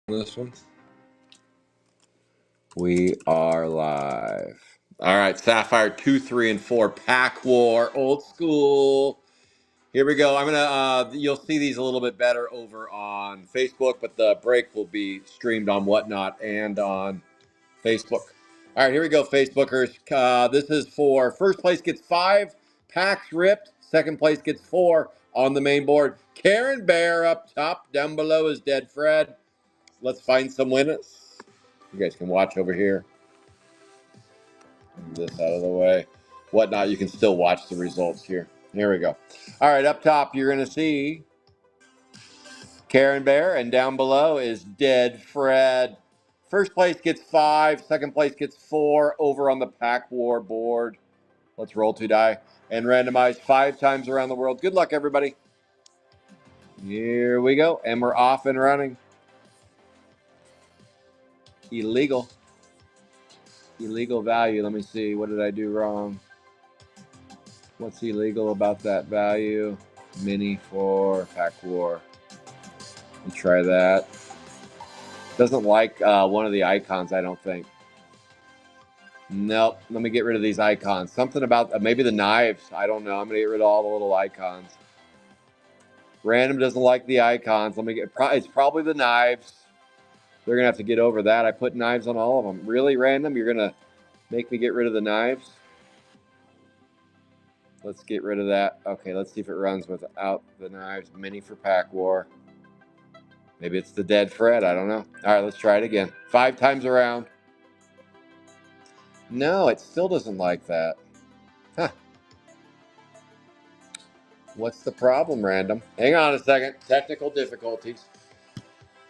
This one. We are live. All right, Sapphire 2, 3, and 4, Pack War, old school. Here we go. I'm gonna. You'll see these a little bit better over on Facebook, but the break will be streamed on Whatnot and on Facebook. All right, here we go, Facebookers. This is for first place gets 5 packs ripped. Second place gets 4 on the main board. Karen Bear up top. Down below is Dead Fred. Let's find some winners. You guys can watch over here. Move this out of the way. Whatnot, you can still watch the results here. Here we go. All right, up top, you're going to see Karen Bear, and down below is Dead Fred. First place gets 5, second place gets 4 over on the Pack War board. Let's roll 2 die and randomize 5 times around the world. Good luck, everybody. Here we go, and we're off and running. Illegal value. Let me see. What did I do wrong? What's illegal about that value? Mini for Pack War. Let me try that. Doesn't like one of the icons, I don't think. Nope. Let me get rid of these icons. Something about maybe the knives. I don't know. I'm going to get rid of all the little icons. Random doesn't like the icons. Let me get. It's probably the knives. They're going to have to get over that. I put knives on all of them. Really, Random? You're going to make me get rid of the knives? Let's get rid of that. Okay, let's see if it runs without the knives. Mini for Pack War. Maybe it's the Dead Fred. I don't know. All right, let's try it again. 5 times around. No, it still doesn't like that. Huh. What's the problem, Random? Hang on a second. Technical difficulties.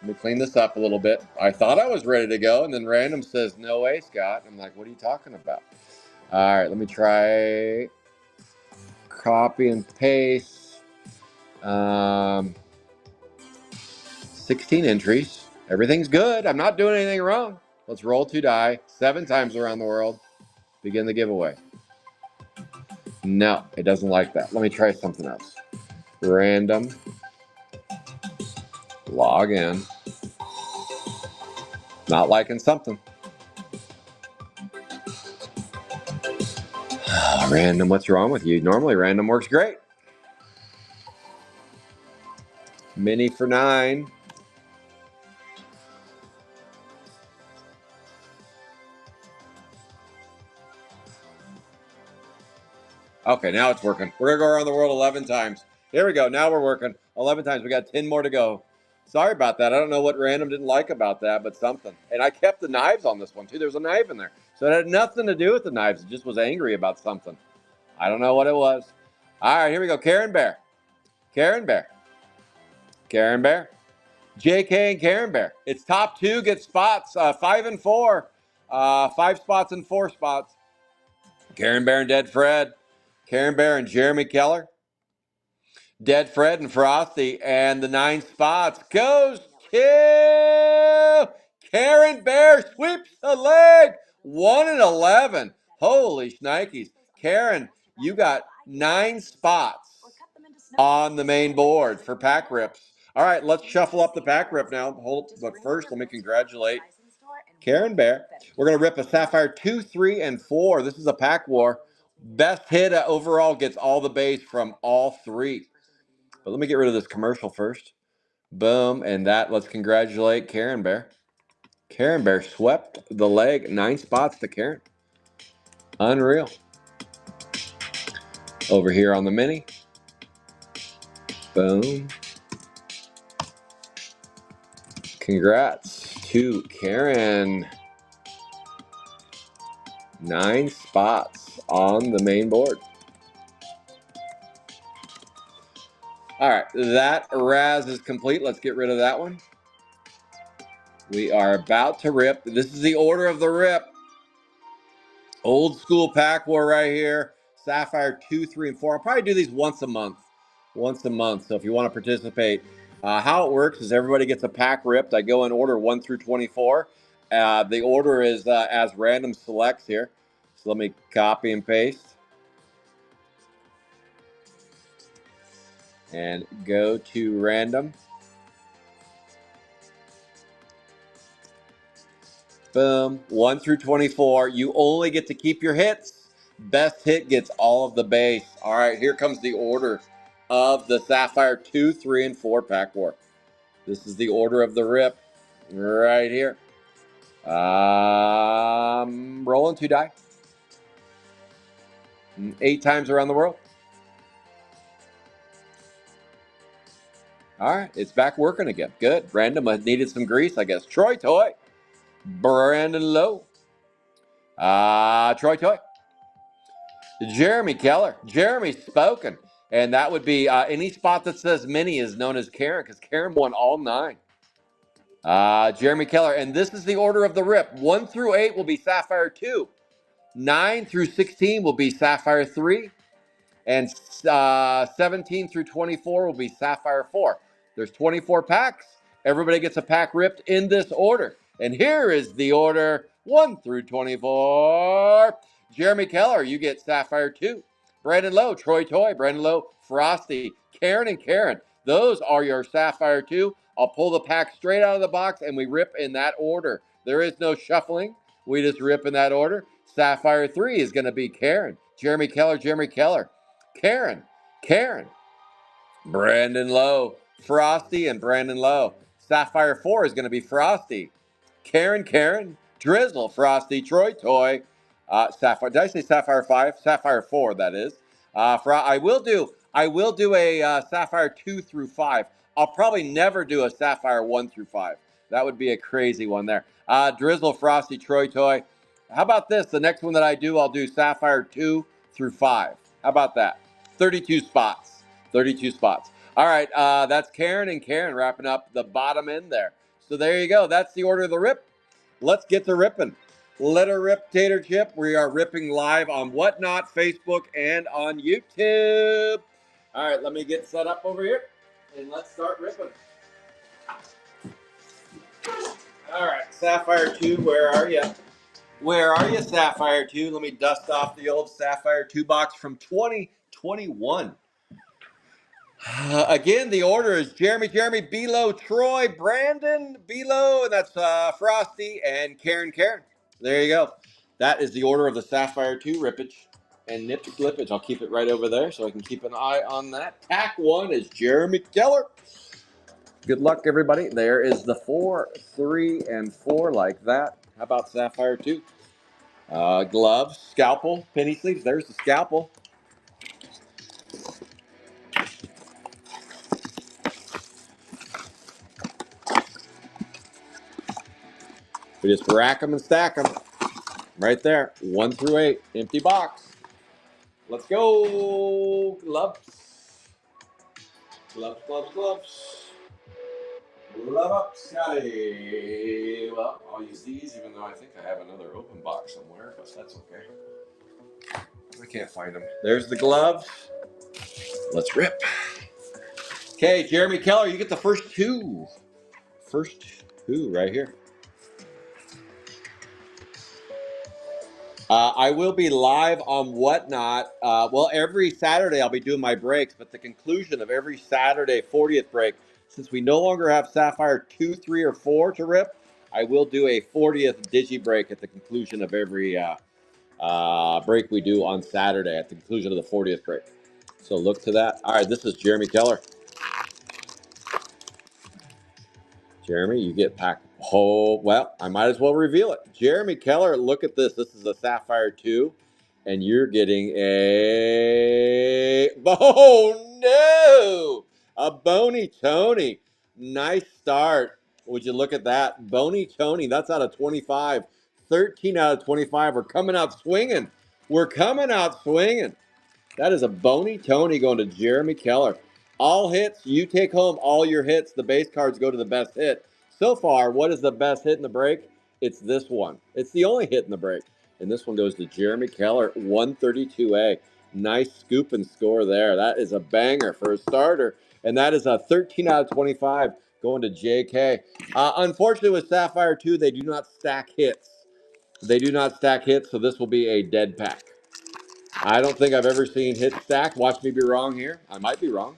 Let me clean this up a little bit. I thought I was ready to go, and then Random says, no way, Scott. I'm like, what are you talking about? All right, let me try copy and paste. 16 entries. Everything's good. I'm not doing anything wrong. Let's roll 2 die. 7 times around the world. Begin the giveaway. No, it doesn't like that. Let me try something else. Random. Log in. Not liking something. Random, what's wrong with you? Normally, random works great. Mini for 9. Okay, now it's working. We're going to go around the world 11 times. Here we go. Now we're working 11 times. We got 10 more to go. Sorry about that. I don't know what Random didn't like about that, but something. And I kept the knives on this one, too. There's a knife in there. So it had nothing to do with the knives. It just was angry about something. I don't know what it was. All right, here we go. Karen Bear. Karen Bear. Karen Bear. JK and Karen Bear. It's top 2 get spots. 5 and 4. 5 spots and 4 spots. Karen Bear and Dead Fred. Karen Bear and Jeremy Keller. Dead Fred and Frosty. And the 9 spots goes to Karen Bear. Sweeps the leg. 1 and 11. Holy shnikes. Karen, you got 9 spots on the main board for pack rips. All right, let's shuffle up the pack rip now. But first, let me congratulate Karen Bear. We're going to rip a Sapphire 2, 3, and 4. This is a pack war. Best hit overall gets all the base from all 3. But let me get rid of this commercial first. Boom. And that, let's congratulate Karen Bear. Karen Bear swept the leg. 9 spots to Karen. Unreal. Over here on the mini. Boom. Congrats to Karen. 9 spots on the main board. All right, that Raz is complete. Let's get rid of that one. We are about to rip. This is the order of the rip. Old school pack war right here. Sapphire 2, 3, and 4. I'll probably do these once a month. Once a month. So if you want to participate, how it works is everybody gets a pack ripped. I go in order 1 through 24. The order is as random selects here. So let me copy and paste. And go to random. Boom. 1 through 24. You only get to keep your hits. Best hit gets all of the base. All right, here comes the order of the Sapphire 2, 3, and 4 pack war. This is the order of the rip right here. Rolling 2 die. 8 times around the world. All right, it's back working again. Good. Random needed some grease, I guess. Troy Toy. Brandon Lowe. Troy Toy. Jeremy Keller. Jeremy spoken. And that would be any spot that says mini is known as Karen because Karen won all 9. Jeremy Keller. And this is the order of the rip. 1 through 8 will be Sapphire 2. 9 through 16 will be Sapphire 3. And 17 through 24 will be Sapphire 4. There's 24 packs. Everybody gets a pack ripped in this order. And here is the order 1 through 24. Jeremy Keller, you get Sapphire 2. Brandon Lowe, Troy Toy, Brandon Lowe, Frosty, Karen and Karen. Those are your Sapphire 2. I'll pull the pack straight out of the box and we rip in that order. There is no shuffling. We just rip in that order. Sapphire 3 is going to be Karen. Jeremy Keller, Jeremy Keller. Karen, Karen, Brandon Lowe, Frosty, and Brandon Lowe. Sapphire 4 is going to be Frosty. Karen, Karen, Drizzle, Frosty, Troy Toy, Sapphire. Did I say Sapphire 5? Sapphire 4, that is. I will do a Sapphire 2 through 5. I'll probably never do a Sapphire 1 through 5. That would be a crazy one there. Drizzle, Frosty, Troy Toy. How about this? The next one that I do, I'll do Sapphire 2 through 5. How about that? 32 spots. 32 spots. All right, that's Karen and Karen wrapping up the bottom end there. So there you go. That's the order of the rip. Let's get to ripping. Let her rip, Tater Chip. We are ripping live on Whatnot, Facebook, and on YouTube. All right, let me get set up over here, and let's start ripping. All right, Sapphire 2, where are you? Where are you, Sapphire 2? Let me dust off the old Sapphire 2 box from 2021. Again, the order is Jeremy, Below, Troy, Brandon, Below, and that's Frosty, and Karen. There you go. That is the order of the Sapphire 2 rippage and nip slippage. I'll keep it right over there so I can keep an eye on that. Pack 1 is Jeremy Keller. Good luck, everybody. There is the 4, 3, and 4 like that. How about Sapphire 2? Gloves, scalpel, penny sleeves. There's the scalpel. We just rack them and stack them. Right there. 1 through 8. Empty box. Let's go. Gloves. Gloves. Glove up, Scotty. Well, I'll use these even though I think I have another open box somewhere, but that's okay. I can't find them. There's the gloves. Let's rip. Okay, Jeremy Keller, you get the first 2. First 2 right here. I will be live on Whatnot. Well, every Saturday I'll be doing my breaks, but the conclusion of every Saturday 40th break, since we no longer have Sapphire 2, 3, or 4 to rip, I will do a 40th Digi break at the conclusion of every break we do on Saturday at the conclusion of the 40th break. So look to that. All right, this is Jeremy Keller. Jeremy, you get packed. Oh, well, I might as well reveal it. Jeremy Keller, look at this. This is a Sapphire 2, and you're getting a... Oh, no! A Bony Tony. Nice start. Would you look at that? Bony Tony, that's out of 25. 13 out of 25. We're coming out swinging. We're coming out swinging. That is a Bony Tony going to Jeremy Keller. All hits, you take home all your hits. The base cards go to the best hit. So far, what is the best hit in the break? It's this one. It's the only hit in the break. And this one goes to Jeremy Keller, 132A. Nice scoop and score there. That is a banger for a starter. And that is a 13 out of 25 going to JK. Unfortunately, with Sapphire 2, they do not stack hits. They do not stack hits, so this will be a dead pack. I don't think I've ever seen hits stacked. Watch me be wrong here. I might be wrong.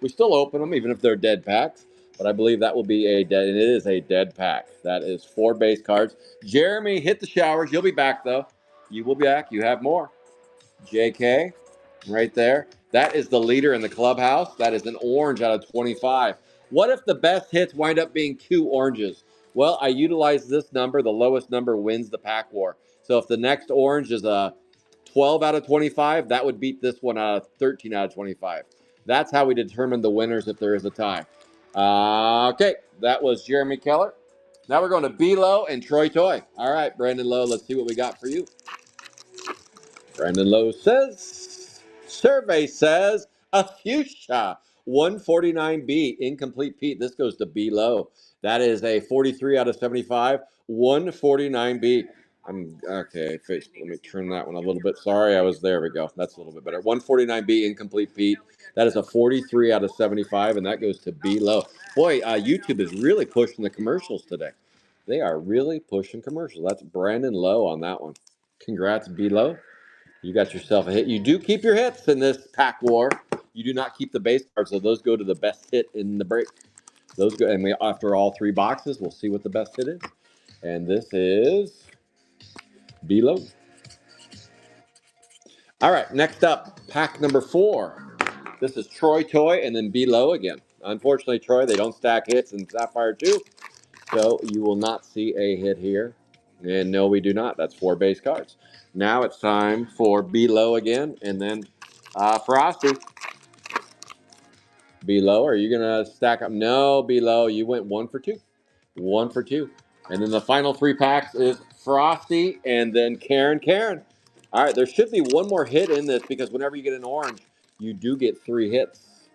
We still open them, even if they're dead packs. but I believe that will be a dead, and it is a dead pack. That is 4 base cards. Jeremy, hit the showers. You'll be back, though. You will be back. You have more. JK, right there. That is the leader in the clubhouse. That is an orange out of 25. What if the best hits wind up being 2 oranges? Well, I utilize this number. The lowest number wins the pack war. So if the next orange is a 12 out of 25, that would beat this one out of 13 out of 25. That's how we determine the winners if there is a tie. Okay, that was Jeremy Keller. Now we're going to B-Low and Troy Toy. All right, Brandon Lowe, let's see what we got for you. Brandon Lowe says, survey says, a fuchsia, 149B, incomplete Pete. This goes to B Low. That is a 43 out of 75, 149B. I'm okay. Facebook, let me turn that one a little bit. Sorry, I was there. We go. That's a little bit better. 149B, incomplete Pete. That is a 43 out of 75, and that goes to B Low. Boy, YouTube is really pushing the commercials today. They are really pushing commercials. That's Brandon Lowe on that one. Congrats, B Low. You got yourself a hit. You do keep your hits in this pack war. You do not keep the base cards, so those go to the best hit in the break. Those go, and after all 3 boxes, we'll see what the best hit is. And this is B-Low. All right, next up, pack number 4. This is Troy Toy and then B-Low again. Unfortunately, Troy, they don't stack hits in Sapphire 2, so you will not see a hit here. And no, we do not. That's 4 base cards. Now it's time for B-Low again, and then Frosty. B-Low, are you going to stack up? No, B-Low, you went 1 for 2. 1 for 2. And then the final 3 packs is Frosty and then Karen. All right, there should be one more hit in this because whenever you get an orange, you do get 3 hits.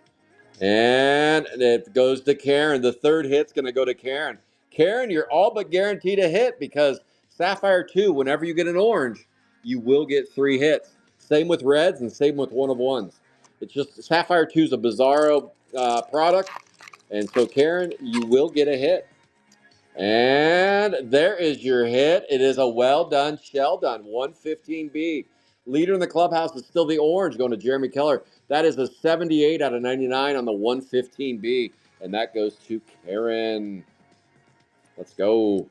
And it goes to Karen. The 3rd hit's going to go to Karen. Karen, you're all but guaranteed a hit because Sapphire 2, whenever you get an orange, you will get 3 hits. Same with reds and same with 1 of 1s. It's just Sapphire 2 is a bizarro product. And so, Karen, you will get a hit. And there is your hit. It is a well done, shell done, 115B. Leader in the clubhouse is still the orange going to Jeremy Keller. That is a 78 out of 99 on the 115B. And that goes to Karen. Let's go.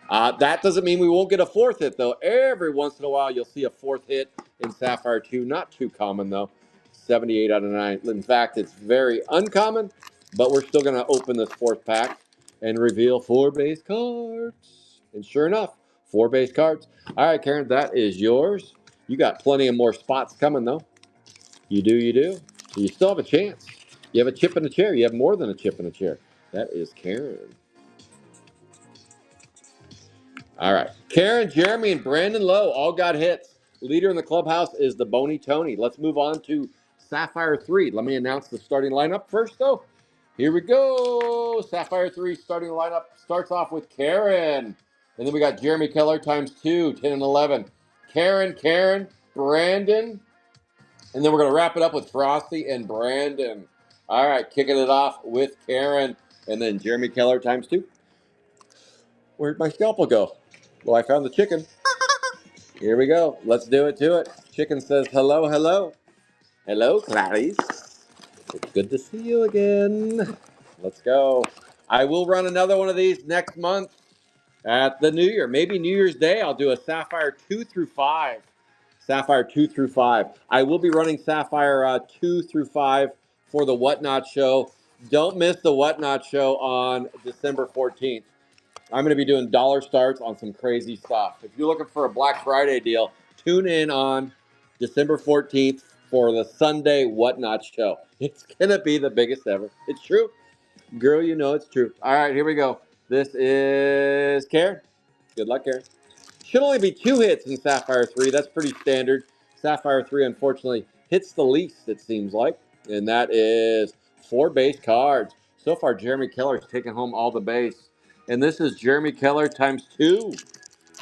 That doesn't mean we won't get a 4th hit, though. Every once in a while, you'll see a 4th hit in Sapphire 2. Not too common, though. 78 out of 9. In fact, it's very uncommon, but we're still going to open this 4th pack and reveal 4 base cards. And sure enough, 4 base cards. All right, Karen, that is yours. You got plenty of more spots coming, though. You do. So you still have a chance. You have a chip in a chair. You have more than a chip in a chair. That is Karen. All right. Karen, Jeremy, and Brandon Lowe all got hits. Leader in the clubhouse is the Bony Tony. Let's move on to Sapphire 3. Let me announce the starting lineup first, though. Here we go. Sapphire 3 starting lineup starts off with Karen. And then we got Jeremy Keller times 2, 10 and 11. Karen, Brandon. And then we're going to wrap it up with Frosty and Brandon. All right, kicking it off with Karen. And then Jeremy Keller times 2. Where'd my scalpel go? Well, I found the chicken. Here we go. Let's do it to it. Chicken says hello. Hello, Clarice. It's good to see you again. Let's go. I will run another one of these next month at the New Year. Maybe New Year's Day, I'll do a Sapphire 2 through 5. Sapphire 2 through 5. I will be running Sapphire 2 through 5 for the Whatnot Show. Don't miss the Whatnot Show on December 14th. I'm going to be doing dollar starts on some crazy stuff. If you're looking for a Black Friday deal, tune in on December 14th for the Sunday Whatnot Show. It's going to be the biggest ever. It's true. Girl, you know it's true. All right, here we go. This is Karen. Good luck, Karen. Should only be 2 hits in Sapphire 3. That's pretty standard. Sapphire 3, unfortunately, hits the least, it seems like. And that is 4 base cards. So far, Jeremy Keller's taken home all the base. And this is Jeremy Keller times 2.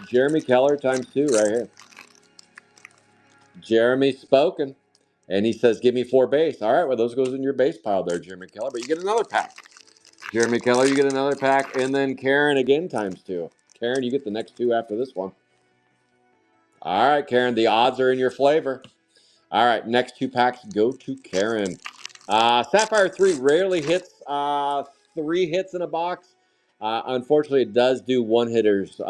Jeremy Keller times 2 right here. Jeremy's spoken. And he says, give me 4 base. All right, well, those goes in your base pile there, Jeremy Keller. But you get another pack. Jeremy Keller, you get another pack. And then Karen again times 2. Karen, you get the next 2 after this one. All right, Karen, the odds are in your flavor. All right, next 2 packs go to Karen. Sapphire 3 rarely hits 3 hits in a box. Unfortunately, it does do one-hitters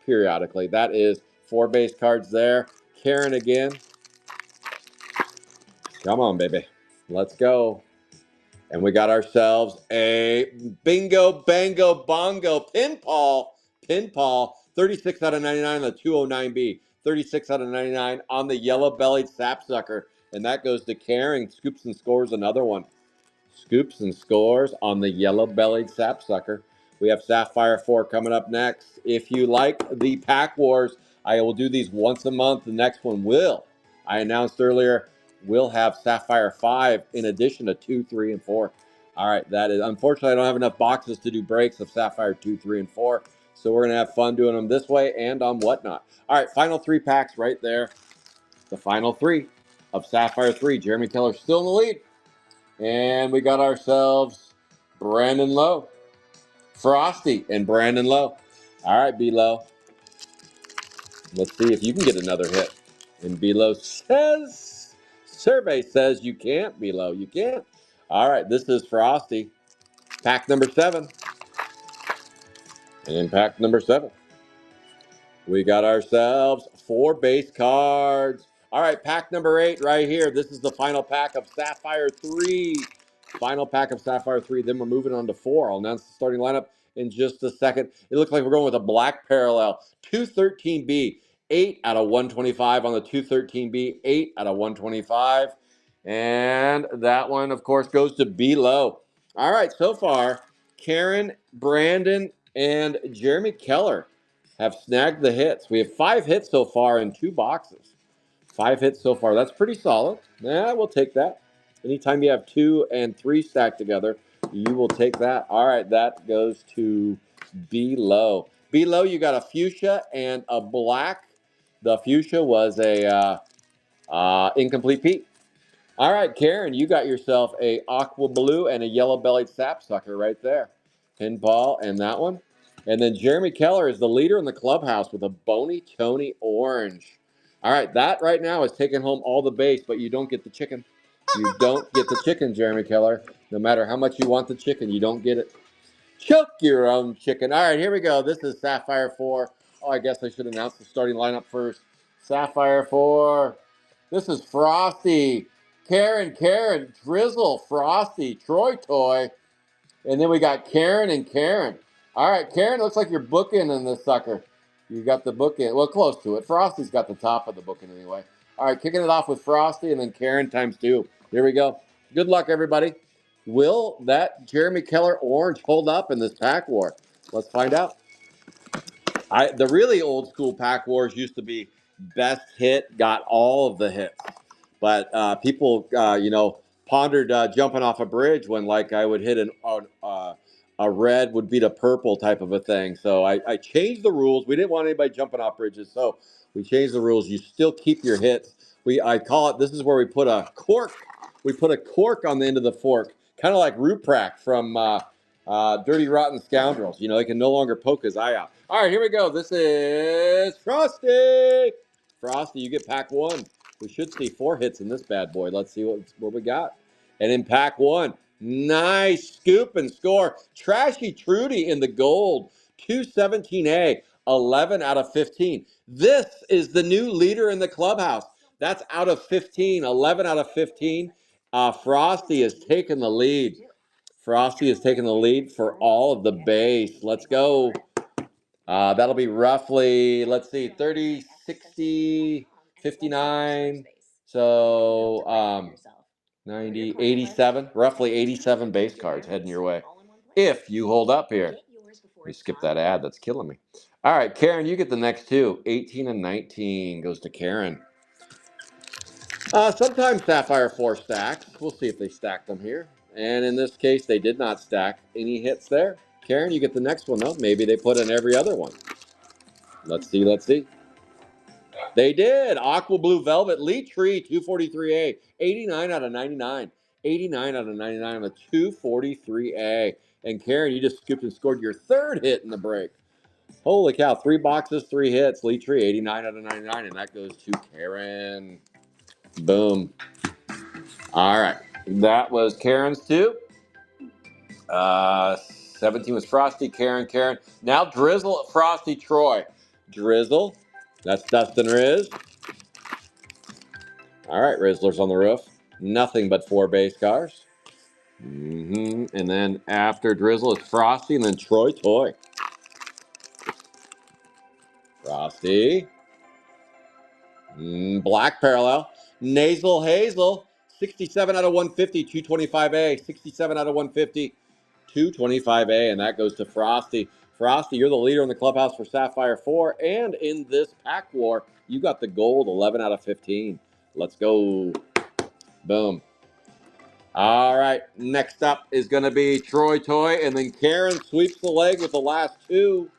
periodically. That is 4 base cards there. Karen again. Come on, baby. Let's go. And we got ourselves a bingo, bango, bongo pinball. Pinball. 36 out of 99 on the 209B. 36 out of 99 on the yellow-bellied sapsucker. And that goes to Karen. Scoops and scores another one. Scoops and scores on the yellow-bellied sapsucker. We have Sapphire 4 coming up next. If you like the Pack Wars, I will do these once a month. The next one will. I announced earlier, we'll have Sapphire 5 in addition to 2, 3, and 4. All right, that is, unfortunately, I don't have enough boxes to do breaks of Sapphire 2, 3, and 4. So we're going to have fun doing them this way and on Whatnot. All right, final 3 packs right there. The final 3 of Sapphire 3. Jeremy Keller still in the lead. And we got ourselves Brandon Lowe, Frosty, and Brandon Lowe. All right, B-Lowe. Let's see if you can get another hit. And B-Lowe says, survey says you can't, B-Lowe. You can't. All right, this is Frosty. Pack number 7. And in pack number 7, we got ourselves 4 base cards. All right, pack number 8 right here. This is the final pack of Sapphire 3. Final pack of Sapphire 3. Then we're moving on to 4. I'll announce the starting lineup in just a second. It looks like we're going with a black parallel. 213B. 8 out of 125 on the 213B. 8 out of 125. And that one, of course, goes to B-Low. All right, so far, Karen, Brandon, and Jeremy Keller have snagged the hits. We have 5 hits so far in 2 boxes. 5 hits so far. That's pretty solid. Yeah, we'll take that. Anytime you have 2 and 3 stacked together, you will take that. All right, that goes to B-Low. B-Low, you got a fuchsia and a black. The fuchsia was a incomplete Pete. All right, Karen, you got yourself a aqua blue and a yellow-bellied sapsucker right there. Pinball and that one. And then Jeremy Keller is the leader in the clubhouse with a bony Tony orange. All right, that right now is taking home all the base, but you don't get the chicken. You don't get the chicken, Jeremy Keller. No matter how much you want the chicken, you don't get it. Choke your own chicken. All right, here we go. This is Sapphire 4. Oh, I guess I should announce the starting lineup first. Sapphire 4. This is Frosty. Karen, Drizzle, Frosty, Troy Toy. And then we got Karen and Karen. All right, Karen, looks like you're booking in this sucker. You got the book in. Well, close to it. Frosty's got the top of the booking anyway. All right, kicking it off with Frosty and then Karen times 2. Here we go. Good luck, everybody. Will that Jeremy Keller orange hold up in this pack war? Let's find out. The really old school pack wars used to be best hit got all of the hits, but people pondered jumping off a bridge when like I would hit a red would beat a purple type of a thing. So I changed the rules. We didn't want anybody jumping off bridges, so we changed the rules. You still keep your hits. I call it. This is where we put a cork. We put a cork on the end of the fork, kind of like Ruprack from Dirty Rotten Scoundrels. You know, he can no longer poke his eye out. All right, here we go. This is Frosty. Frosty, you get pack 1. We should see 4 hits in this bad boy. Let's see what we got. And in pack 1, nice scoop and score. Trashy Trudy in the gold. 217A, 11 out of 15. This is the new leader in the clubhouse. That's out of 15, 11 out of 15. Frosty has taken the lead. Frosty has taken the lead for all of the base. Let's go. That'll be roughly, let's see, 30, 60, 59. So 90, 87, roughly 87 base cards heading your way. If you hold up here. Let me skip that ad. That's killing me. All right, Karen, you get the next 2. 18 and 19 goes to Karen. Sometimes Sapphire 4 stacks. We'll see if they stack them here. And in this case, they did not stack any hits there. Karen, you get the next one, though. Maybe they put in every other one. Let's see. They did. Aqua Blue Velvet, Lee Tree, 243A. 89 out of 99. 89 out of 99 on the 243A. And Karen, you just scooped and scored your 3rd hit in the break. Holy cow, 3 boxes, 3 hits. Lee Tree, 89 out of 99. And that goes to Karen. Boom. All right. That was Karen's too. 17 was Frosty, Karen. Now Drizzle, Frosty, Troy. Drizzle. That's Dustin Riz. All right, Rizzler's on the roof. Nothing but 4 base cars. And then after Drizzle, it's Frosty, and then Troy Toy. Frosty. Black parallel. Nasal Hazel. 67 out of 150, 225A. 67 out of 150, 225A. And that goes to Frosty. Frosty, you're the leader in the clubhouse for Sapphire 4. And in this pack war, you got the gold 11 out of 15. Let's go. Boom. All right. Next up is going to be Troy Toy. And then Karen sweeps the leg with the last 2.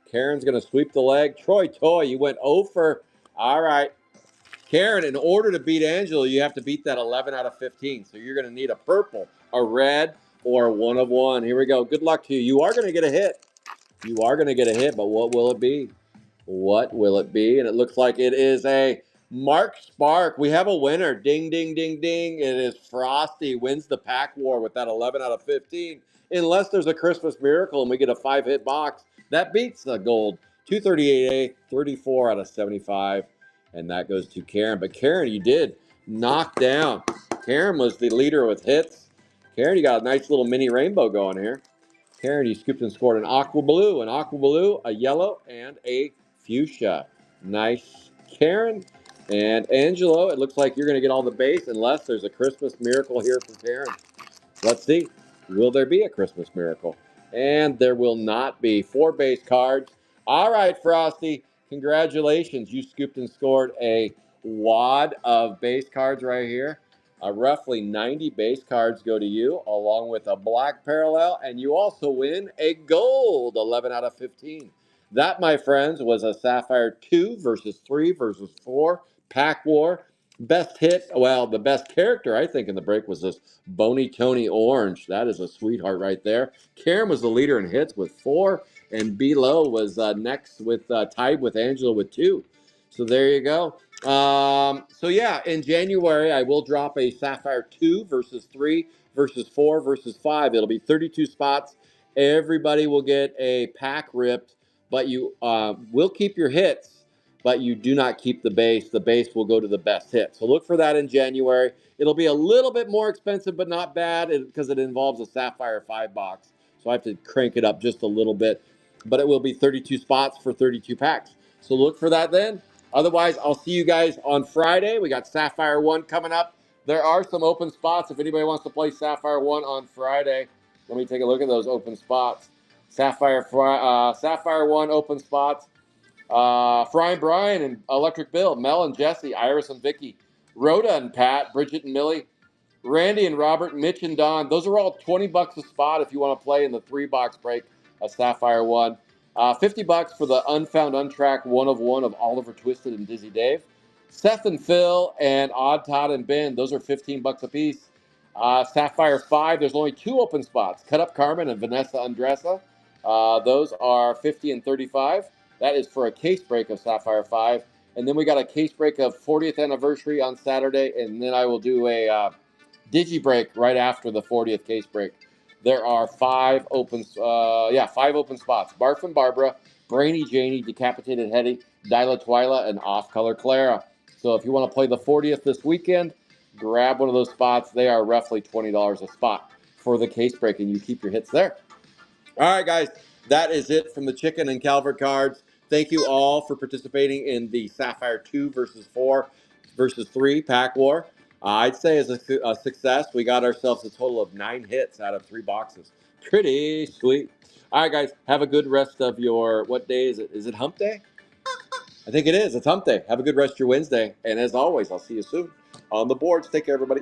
Karen's going to sweep the leg. Troy Toy, you went over. All right. Karen, in order to beat Angela, you have to beat that 11 out of 15. So you're going to need a purple, a red, or a 1 of 1. Here we go. Good luck to you. You are going to get a hit. You are going to get a hit, but what will it be? What will it be? And it looks like it is a Mark Spark. We have a winner. Ding, ding, ding, ding. It is Frosty. Wins the pack war with that 11 out of 15. Unless there's a Christmas miracle and we get a 5-hit box. That beats the gold. 238A, 34 out of 75. And that goes to Karen. But Karen, you did knock down. Karen was the leader with hits. Karen, you got a nice little mini rainbow going here. Karen, you scooped and scored an aqua blue, a yellow, and a fuchsia. Nice, Karen. And Angelo, it looks like you're going to get all the base unless there's a Christmas miracle here for Karen. Let's see. Will there be a Christmas miracle? And there will not be. 4 base cards. All right, Frosty. Congratulations. You scooped and scored a wad of base cards right here. Roughly 90 base cards go to you, along with a black parallel, and you also win a gold 11 out of 15. That, my friends, was a Sapphire 2 versus 3 versus 4 pack war. Best hit, well, the best character, I think, in the break was this Bony Tony Orange. That is a sweetheart right there. Karen was the leader in hits with 4, and B-Lo was next with tied with Angela with 2. So there you go. So yeah, in January, I will drop a Sapphire 2 versus 3 versus 4 versus 5. It'll be 32 spots. Everybody will get a pack ripped, but you will keep your hits, but you do not keep the base. The base will go to the best hit. So look for that in January. It'll be a little bit more expensive, but not bad because it involves a Sapphire 5 box. So I have to crank it up just a little bit, but it will be 32 spots for 32 packs. So look for that then. Otherwise, I'll see you guys on Friday. We got Sapphire 1 coming up. There are some open spots if anybody wants to play Sapphire 1 on Friday. Let me take a look at those open spots. Sapphire 1 open spots. Fry and Brian and Electric Bill, Mel and Jesse, Iris and Vicky, Rhoda and Pat, Bridget and Millie, Randy and Robert, Mitch and Don. Those are all $20 a spot if you want to play in the 3-box break of Sapphire 1. $50 for the Unfound Untracked 1 of 1 of Oliver Twisted and Dizzy Dave. Seth and Phil and Odd Todd and Ben, those are $15 a piece. Sapphire 5, there's only 2 open spots. Cut Up Carmen and Vanessa Andressa. Those are $50 and $35. That is for a case break of Sapphire 5. And then we got a case break of 40th anniversary on Saturday. And then I will do a Digi break right after the 40th case break. There are 5 open spots. Barf and Barbara, Brainy Janie, Decapitated Hetty, Dyla Twyla, and Off Color Clara. So if you want to play the 40th this weekend, grab one of those spots. They are roughly $20 a spot for the case break, and you keep your hits there. All right, guys, that is it from the Chicken and Calvert cards. Thank you all for participating in the Sapphire 2 versus 4 versus 3 pack war. I'd say as a success, we got ourselves a total of 9 hits out of 3 boxes. Pretty sweet. All right, guys, have a good rest of your, what day is it? Is it hump day? I think it is. It's hump day. Have a good rest of your Wednesday. And as always, I'll see you soon on the boards. Take care, everybody.